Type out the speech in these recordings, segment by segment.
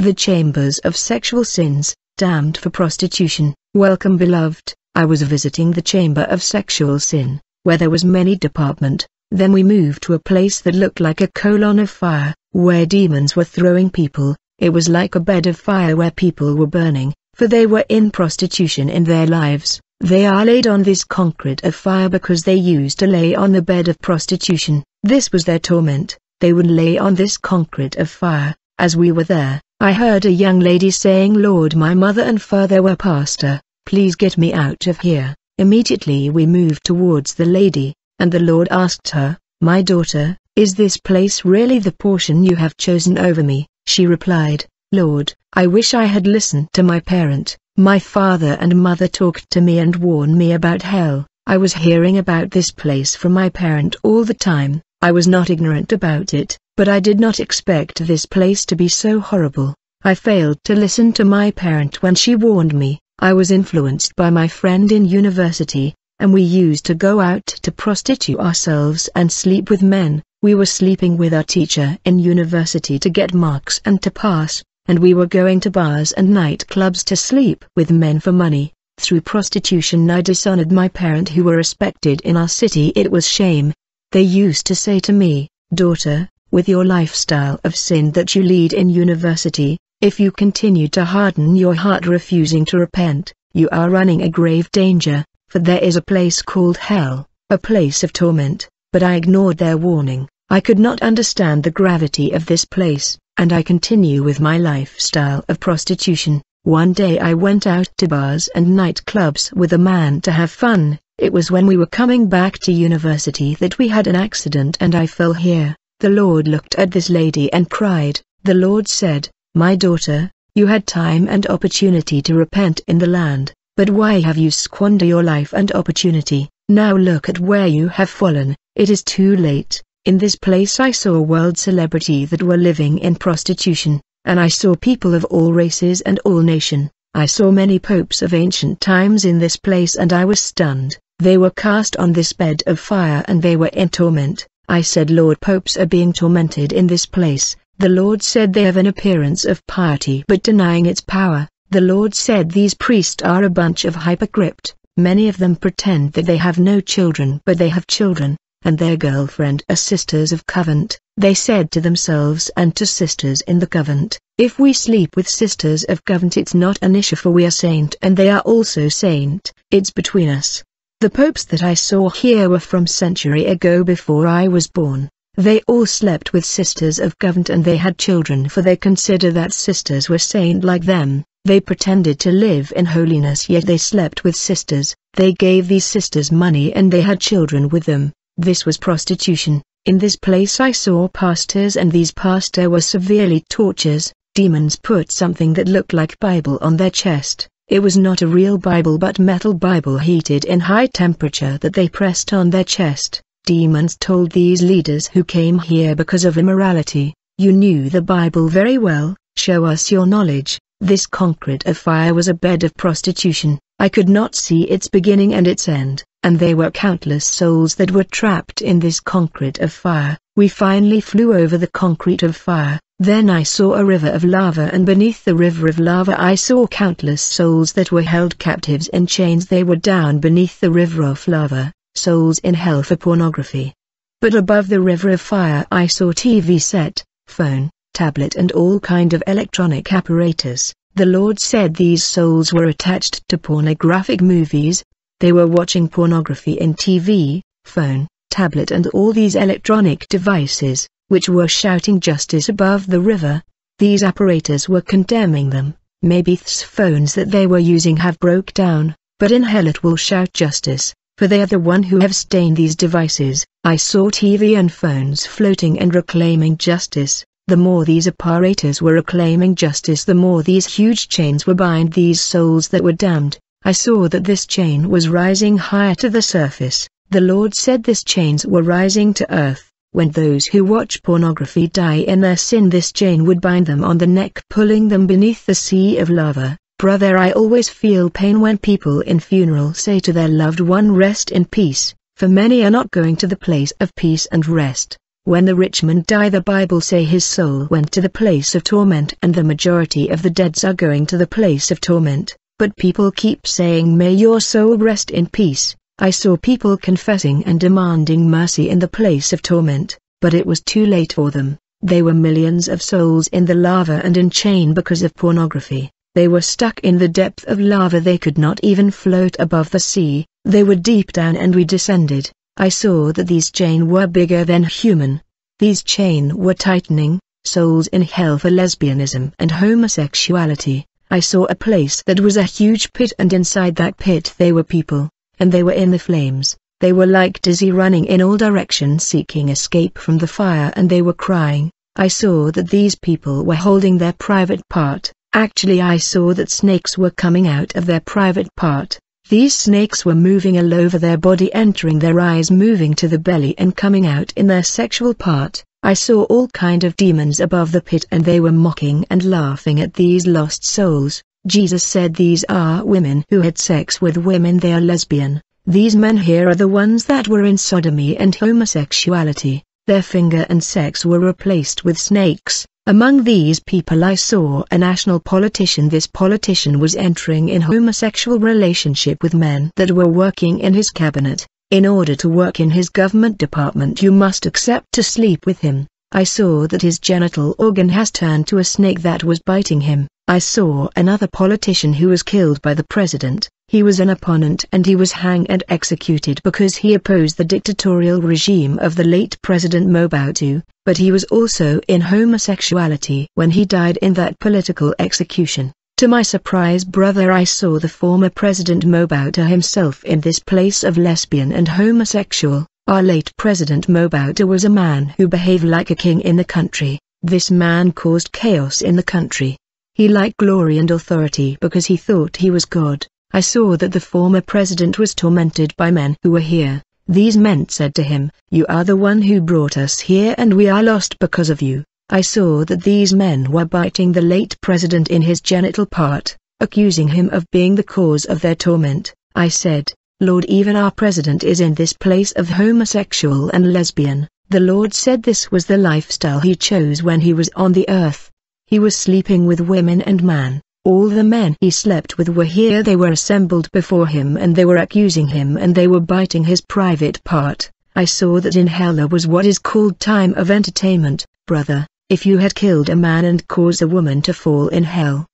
The chambers of sexual sins, damned for prostitution. Welcome beloved, I was visiting the chamber of sexual sin, where there was many department. Then we moved to a place that looked like a colon of fire, where demons were throwing people. It was like a bed of fire where people were burning, for they were in prostitution in their lives. They are laid on this concrete of fire because they used to lay on the bed of prostitution. This was their torment. They would lay on this concrete of fire. As we were there, I heard a young lady saying, Lord, my mother and father were pastor, please get me out of here. Immediately we moved towards the lady, and the Lord asked her, my daughter, is this place really the portion you have chosen over me? She replied, Lord, I wish I had listened to my parent. My father and mother talked to me and warned me about hell. I was hearing about this place from my parent all the time. I was not ignorant about it, but I did not expect this place to be so horrible. I failed to listen to my parent when she warned me. I was influenced by my friend in university, and we used to go out to prostitute ourselves and sleep with men. We were sleeping with our teacher in university to get marks and to pass, and we were going to bars and nightclubs to sleep with men for money. Through prostitution I dishonored my parent who were respected in our city. It was shame. They used to say to me, daughter, with your lifestyle of sin that you lead in university, if you continue to harden your heart refusing to repent, you are running a grave danger, for there is a place called hell, a place of torment. But I ignored their warning. I could not understand the gravity of this place, and I continue with my lifestyle of prostitution. One day I went out to bars and nightclubs with a man to have fun. It was when we were coming back to university that we had an accident and I fell here. The Lord looked at this lady and cried. The Lord said, my daughter, you had time and opportunity to repent in the land, but why have you squandered your life and opportunity? Now look at where you have fallen. It is too late. In this place I saw world celebrity that were living in prostitution, and I saw people of all races and all nation. I saw many popes of ancient times in this place and I was stunned. They were cast on this bed of fire and they were in torment. I said, Lord, popes are being tormented in this place. The Lord said they have an appearance of piety but denying its power. The Lord said these priests are a bunch of hypocrites. Many of them pretend that they have no children but they have children, and their girlfriend are sisters of covenant. They said to themselves and to sisters in the covenant, if we sleep with sisters of covenant it's not an issue for we are saint and they are also saint, it's between us. The popes that I saw here were from century ago before I was born. They all slept with sisters of covenant and they had children for they consider that sisters were saint like them. They pretended to live in holiness yet they slept with sisters. They gave these sisters money and they had children with them. This was prostitution. In this place I saw pastors and these pastors were severely tortured. Demons put something that looked like Bible on their chest. It was not a real Bible but metal Bible heated in high temperature that they pressed on their chest. Demons told these leaders who came here because of immorality, you knew the Bible very well, show us your knowledge. This concrete of fire was a bed of prostitution. I could not see its beginning and its end, and there were countless souls that were trapped in this concrete of fire. We finally flew over the concrete of fire. Then I saw a river of lava and beneath the river of lava I saw countless souls that were held captives in chains. They were down beneath the river of lava, souls in hell for pornography. But above the river of fire I saw TV set, phone, tablet and all kind of electronic apparatus. The Lord said these souls were attached to pornographic movies. They were watching pornography in TV, phone, tablet and all these electronic devices, which were shouting justice above the river. These apparatus were condemning them. Maybe these phones that they were using have broke down, but in hell it will shout justice, for they are the one who have stained these devices. I saw TV and phones floating and reclaiming justice. The more these apparatus were reclaiming justice, the more these huge chains were bind these souls that were damned. I saw that this chain was rising higher to the surface. The Lord said these chains were rising to earth. When those who watch pornography die in their sin, this chain would bind them on the neck, pulling them beneath the sea of lava. Brother, I always feel pain when people in funeral say to their loved one, rest in peace, for many are not going to the place of peace and rest. When the rich man died, the Bible say his soul went to the place of torment, and the majority of the deads are going to the place of torment. But people keep saying, may your soul rest in peace. I saw people confessing and demanding mercy in the place of torment, but it was too late for them. They were millions of souls in the lava and in chain because of pornography. They were stuck in the depth of lava. They could not even float above the sea. They were deep down, and we descended. I saw that these chains were bigger than human. These chains were tightening. Souls in hell for lesbianism and homosexuality. I saw a place that was a huge pit, and inside that pit they were people, and they were in the flames. They were like dizzy, running in all directions seeking escape from the fire, and they were crying. I saw that these people were holding their private part. Actually, I saw that snakes were coming out of their private part. These snakes were moving all over their body, entering their eyes, moving to the belly and coming out in their sexual part. I saw all kind of demons above the pit, and they were mocking and laughing at these lost souls. Jesus said these are women who had sex with women. They are lesbian. These men here are the ones that were in sodomy and homosexuality. Their finger and sex were replaced with snakes. Among these people I saw a national politician. This politician was entering in homosexual relationship with men that were working in his cabinet. In order to work in his government department, you must accept to sleep with him. I saw that his genital organ has turned to a snake that was biting him. I saw another politician who was killed by the president. He was an opponent, and he was hanged and executed because he opposed the dictatorial regime of the late President Mobutu, but he was also in homosexuality when he died in that political execution. To my surprise, brother, I saw the former President Mobutu himself in this place of lesbian and homosexual. Our late President Mobutu was a man who behaved like a king in the country. This man caused chaos in the country. He liked glory and authority because he thought he was God. I saw that the former president was tormented by men who were here. These men said to him, "You are the one who brought us here, and we are lost because of you." I saw that these men were biting the late president in his genital part, accusing him of being the cause of their torment. I said, "Lord, even our president is in this place of homosexual and lesbian." The Lord said this was the lifestyle he chose when he was on the earth. He was sleeping with women and man. All the men he slept with were here. They were assembled before him, and they were accusing him, and they were biting his private part. I saw that in hell there was what is called time of entertainment. Brother, if you had killed a man and caused a woman to fall in hell,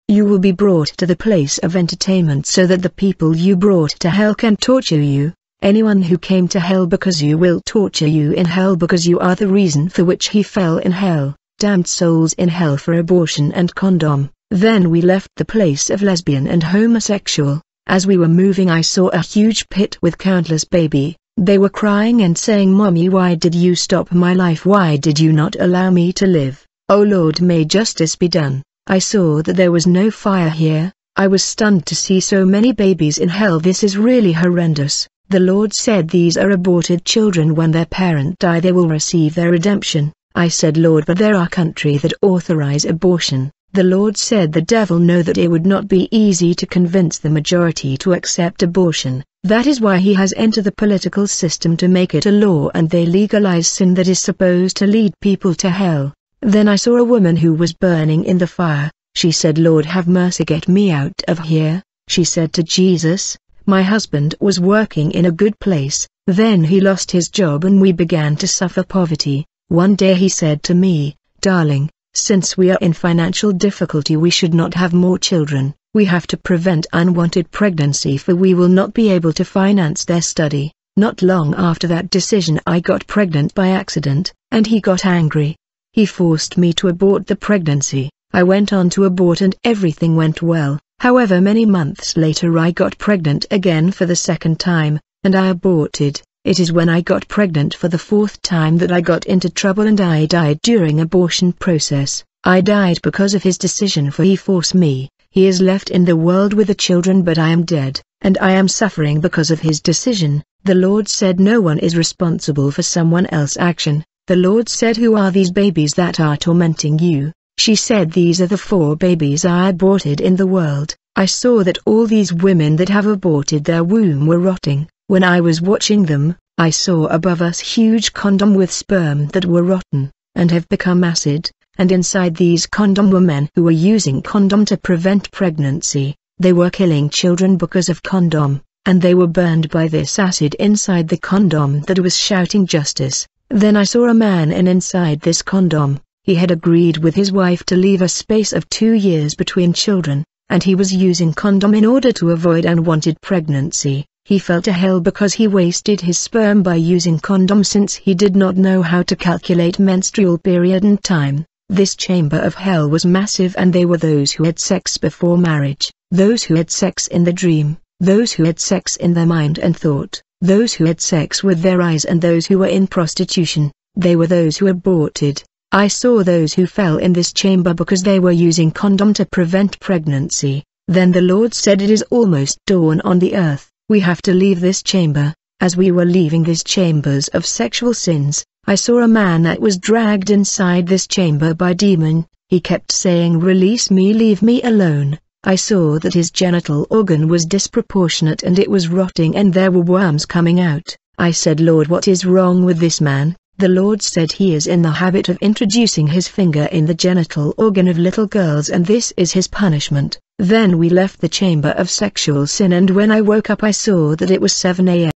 you will be brought to the place of entertainment so that the people you brought to hell can torture you. Anyone who came to hell because you will torture you in hell because you are the reason for which he fell in hell. Damned souls in hell for abortion and condom. Then we left the place of lesbian and homosexual. As we were moving, I saw a huge pit with countless baby. They were crying and saying, "Mommy, why did you stop my life? Why did you not allow me to live? Oh Lord, may justice be done." I saw that there was no fire here. I was stunned to see so many babies in hell. This is really horrendous. The Lord said these are aborted children. When their parent die, they will receive their redemption. I said, "Lord, but there are countries that authorize abortion." The Lord said the devil know that it would not be easy to convince the majority to accept abortion. That is why he has entered the political system to make it a law, and they legalize sin that is supposed to lead people to hell. Then I saw a woman who was burning in the fire. She said, "Lord, have mercy, get me out of here." She said to Jesus, "My husband was working in a good place, then he lost his job and we began to suffer poverty. One day he said to me, 'Darling, since we are in financial difficulty, we should not have more children. We have to prevent unwanted pregnancy, for we will not be able to finance their study.' Not long after that decision, I got pregnant by accident, and he got angry. He forced me to abort the pregnancy. I went on to abort and everything went well. However, many months later I got pregnant again for the second time, and I aborted. It is when I got pregnant for the fourth time that I got into trouble, and I died during abortion process. I died because of his decision, for he forced me. He is left in the world with the children, but I am dead, and I am suffering because of his decision. The Lord said no one is responsible for someone else's action. The Lord said, "Who are these babies that are tormenting you?" She said, "These are the 4 babies I aborted in the world." I saw that all these women that have aborted their womb were rotting. When I was watching them, I saw above us huge condom with sperm that were rotten, and have become acid, and inside these condom were men who were using condom to prevent pregnancy. They were killing children because of condom, and they were burned by this acid inside the condom that was shouting justice. Then I saw a man inside this condom. He had agreed with his wife to leave a space of 2 years between children, and he was using condom in order to avoid unwanted pregnancy. He fell to hell because he wasted his sperm by using condom since he did not know how to calculate menstrual period and time. This chamber of hell was massive, and they were those who had sex before marriage, those who had sex in the dream, those who had sex in their mind and thought, those who had sex with their eyes, and those who were in prostitution. They were those who aborted. I saw those who fell in this chamber because they were using condom to prevent pregnancy. Then the Lord said, "It is almost dawn on the earth. We have to leave this chamber." As we were leaving these chambers of sexual sins, I saw a man that was dragged inside this chamber by demon. He kept saying, "Release me, leave me alone." I saw that his genital organ was disproportionate and it was rotting and there were worms coming out. I said, "Lord, what is wrong with this man?" The Lord said he is in the habit of introducing his finger in the genital organ of little girls and this is his punishment. Then we left the chamber of sexual sin, and when I woke up I saw that it was 7 a.m.